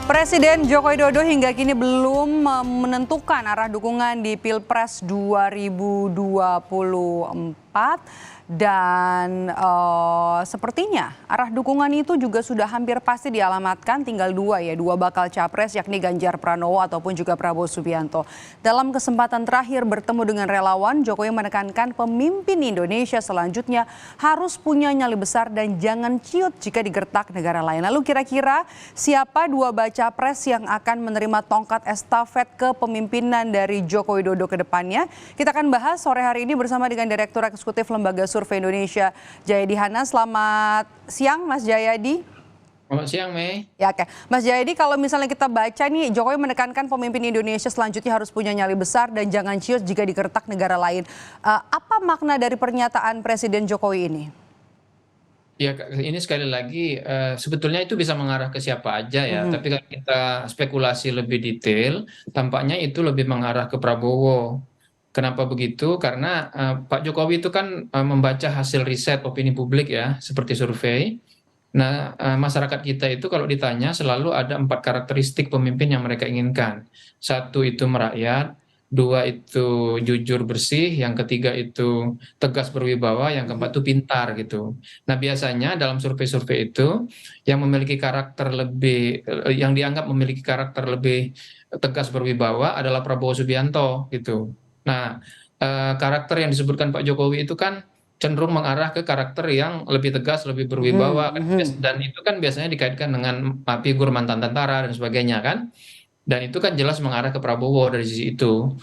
Presiden Joko Widodo hingga kini belum menentukan arah dukungan di Pilpres 2024 dan sepertinya arah dukungan itu juga sudah hampir pasti dialamatkan, tinggal dua bakal capres yakni Ganjar Pranowo ataupun juga Prabowo Subianto. Dalam kesempatan terakhir bertemu dengan relawan, Jokowi menekankan pemimpin Indonesia selanjutnya harus punya nyali besar dan jangan ciut jika digertak negara lain. Lalu kira-kira siapa dua baca capres yang akan menerima tongkat estafet kepemimpinan dari Joko Widodo ke depannya? Kita akan bahas sore hari ini bersama dengan Direktur Eksekutif Lembaga Survei Indonesia, Jayadi Hanan. Selamat siang, Mas Jayadi. Selamat siang, Mei. Ya, oke. Mas Jayadi, kalau misalnya kita baca nih, Jokowi menekankan pemimpin Indonesia selanjutnya harus punya nyali besar dan jangan ciut jika digertak negara lain. Apa makna dari pernyataan Presiden Jokowi ini? Ya, ini sekali lagi sebetulnya itu bisa mengarah ke siapa aja ya. Tapi kalau kita spekulasi lebih detail, tampaknya itu lebih mengarah ke Prabowo. Kenapa begitu? Karena Pak Jokowi itu kan membaca hasil riset opini publik ya, seperti survei. Nah, masyarakat kita itu kalau ditanya selalu ada 4 karakteristik pemimpin yang mereka inginkan. Satu itu merakyat, dua itu jujur bersih, yang ketiga itu tegas berwibawa, yang keempat itu pintar gitu. Nah, biasanya dalam survei-survei itu yang memiliki karakter lebih, yang dianggap memiliki karakter lebih tegas berwibawa adalah Prabowo Subianto gitu. Nah, karakter yang disebutkan Pak Jokowi itu kan cenderung mengarah ke karakter yang lebih tegas, lebih berwibawa, dan itu kan biasanya dikaitkan dengan figur mantan tentara dan sebagainya kan. Dan itu kan jelas mengarah ke Prabowo dari sisi itu.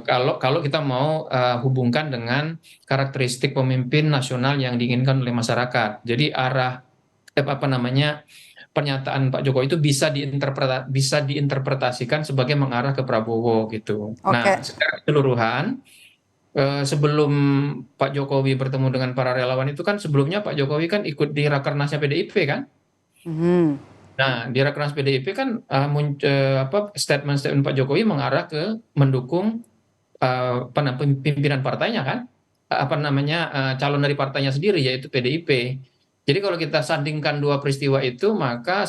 Kalau kita mau hubungkan dengan karakteristik pemimpin nasional yang diinginkan oleh masyarakat. Jadi arah apa namanya pernyataan Pak Jokowi itu bisa diinterpretasikan sebagai mengarah ke Prabowo gitu. Nah, secara keseluruhan sebelum Pak Jokowi bertemu dengan para relawan itu kan sebelumnya Pak Jokowi kan ikut di rakernasnya PDIP kan. Nah, di Rakernas PDIP kan statement-statement Pak Jokowi mengarah ke mendukung pimpinan partainya kan, calon dari partainya sendiri yaitu PDIP. Jadi kalau kita sandingkan dua peristiwa itu maka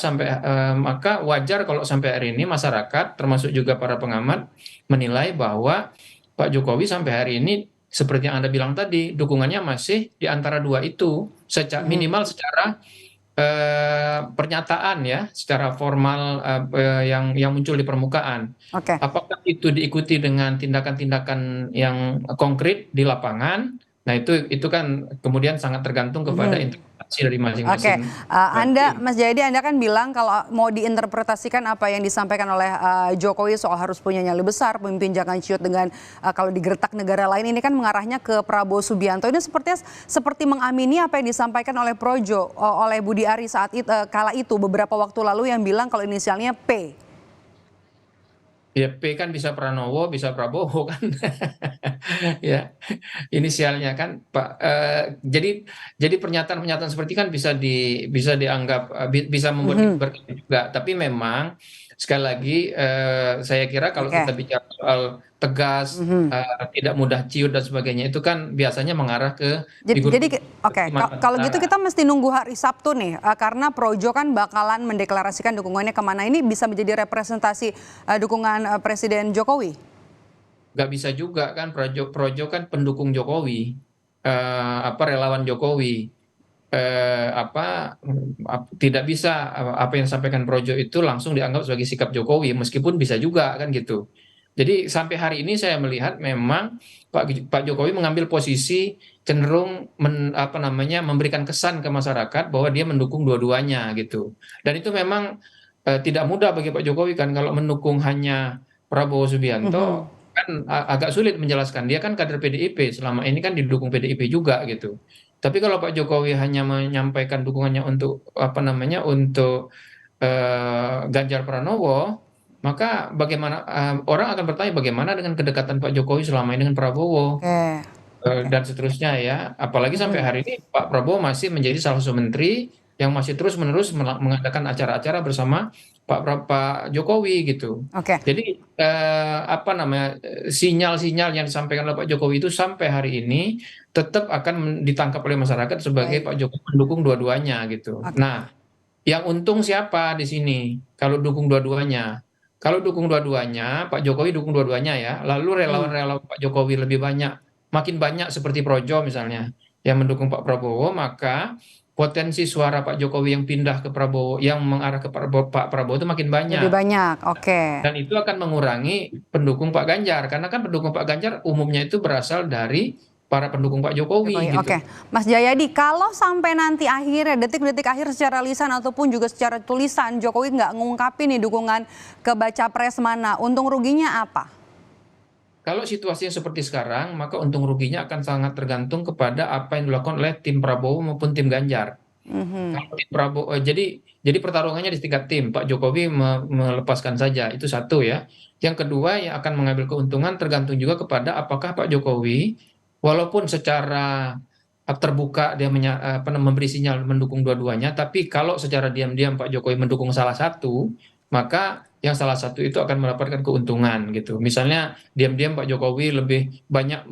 wajar kalau sampai hari ini masyarakat termasuk juga para pengamat menilai bahwa Pak Jokowi sampai hari ini seperti yang Anda bilang tadi dukungannya masih di antara dua itu, minimal secara pernyataan ya, secara formal yang muncul di permukaan. Apakah itu diikuti dengan tindakan-tindakan yang konkret di lapangan? Nah, itu kan kemudian sangat tergantung kepada interpretasi dari masing-masing. Mas Jayadi, Anda kan bilang kalau mau diinterpretasikan apa yang disampaikan oleh Jokowi soal harus punya nyali besar, pemimpin jangan ciut dengan kalau digertak negara lain, ini kan mengarahnya ke Prabowo Subianto. Ini seperti mengamini apa yang disampaikan oleh Projo, oleh Budi Ari saat kala itu beberapa waktu lalu yang bilang kalau inisialnya P. Ya, P kan bisa Pranowo, bisa Prabowo kan. Ya, inisialnya kan Pak. Jadi pernyataan-pernyataan seperti kan bisa dianggap bisa membuat berkata juga. Tapi memang sekali lagi saya kira kalau kita bicara soal tegas, tidak mudah ciut dan sebagainya itu kan biasanya mengarah ke figur. Kalau gitu kita mesti nunggu hari Sabtu nih, karena Projo kan bakalan mendeklarasikan dukungannya kemana. Ini bisa menjadi representasi dukungan Presiden Jokowi. Nggak bisa juga kan, Projo kan pendukung Jokowi, relawan Jokowi. Tidak bisa apa yang disampaikan Projo itu langsung dianggap sebagai sikap Jokowi, meskipun bisa juga kan gitu. Jadi sampai hari ini saya melihat memang Pak Jokowi mengambil posisi cenderung memberikan kesan ke masyarakat bahwa dia mendukung dua-duanya gitu. Dan itu memang tidak mudah bagi Pak Jokowi kan, kalau mendukung hanya Prabowo Subianto kan agak sulit menjelaskan. Dia kan kader PDIP, selama ini kan didukung PDIP juga gitu. Tapi kalau Pak Jokowi hanya menyampaikan dukungannya untuk Ganjar Pranowo, maka bagaimana orang akan bertanya bagaimana dengan kedekatan Pak Jokowi selama ini dengan Prabowo dan seterusnya ya. Apalagi sampai hari ini Pak Prabowo masih menjadi salah satu menteri yang masih terus-menerus mengadakan acara-acara bersama Pak Jokowi gitu. Jadi sinyal-sinyal yang disampaikan oleh Pak Jokowi itu sampai hari ini tetap akan ditangkap oleh masyarakat sebagai Pak Jokowi mendukung dua-duanya gitu. Nah, Yang untung siapa di sini? Kalau dukung dua-duanya. Kalau dukung dua-duanya, Pak Jokowi dukung dua-duanya ya. Lalu Hmm. relawan-relawan Pak Jokowi lebih banyak, makin banyak seperti Projo misalnya, yang mendukung Pak Prabowo, maka potensi suara Pak Jokowi yang pindah ke Prabowo, yang mengarah ke Pak Prabowo itu makin Lebih banyak. banyak, oke. Dan itu akan mengurangi pendukung Pak Ganjar. Karena kan pendukung Pak Ganjar umumnya itu berasal dari para pendukung Pak Jokowi, Jokowi gitu. oke. Mas Jayadi, kalau sampai nanti akhirnya detik-detik akhir secara lisan ataupun juga secara tulisan Jokowi nggak ngungkapin nih dukungan ke baca pres mana, untung ruginya apa? Kalau situasinya seperti sekarang, maka untung ruginya akan sangat tergantung kepada apa yang dilakukan oleh tim Prabowo maupun tim Ganjar. Mhm. Kalau tim Prabowo, jadi pertarungannya di tingkat tim. Pak Jokowi melepaskan saja, itu satu ya. Yang kedua yang akan mengambil keuntungan tergantung juga kepada apakah Pak Jokowi, walaupun secara terbuka dia memberi sinyal mendukung dua-duanya, tapi kalau secara diam-diam Pak Jokowi mendukung salah satu, maka yang salah satu itu akan mendapatkan keuntungan gitu. Misalnya diam-diam Pak Jokowi lebih banyak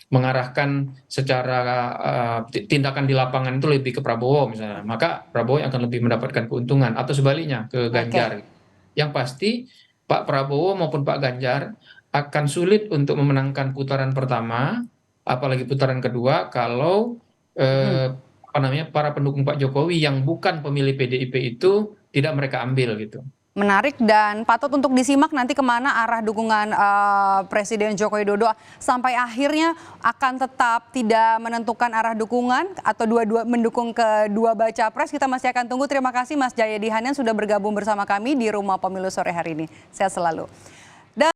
mengarahkan secara tindakan di lapangan itu lebih ke Prabowo misalnya, maka Prabowo yang akan lebih mendapatkan keuntungan atau sebaliknya ke Oke. Ganjar. Yang pasti Pak Prabowo maupun Pak Ganjar akan sulit untuk memenangkan putaran pertama, apalagi putaran kedua kalau Mhm. apa namanya para pendukung Pak Jokowi yang bukan pemilih PDIP itu tidak mereka ambil gitu. Menarik dan patut untuk disimak nanti kemana arah dukungan Presiden Joko Widodo sampai akhirnya akan tetap tidak menentukan arah dukungan atau dua-dua mendukung kedua baca pres. Kita masih akan tunggu. Terima kasih Mas Jayadi Hanan sudah bergabung bersama kami di Rumah Pemilu sore hari ini. Sehat selalu.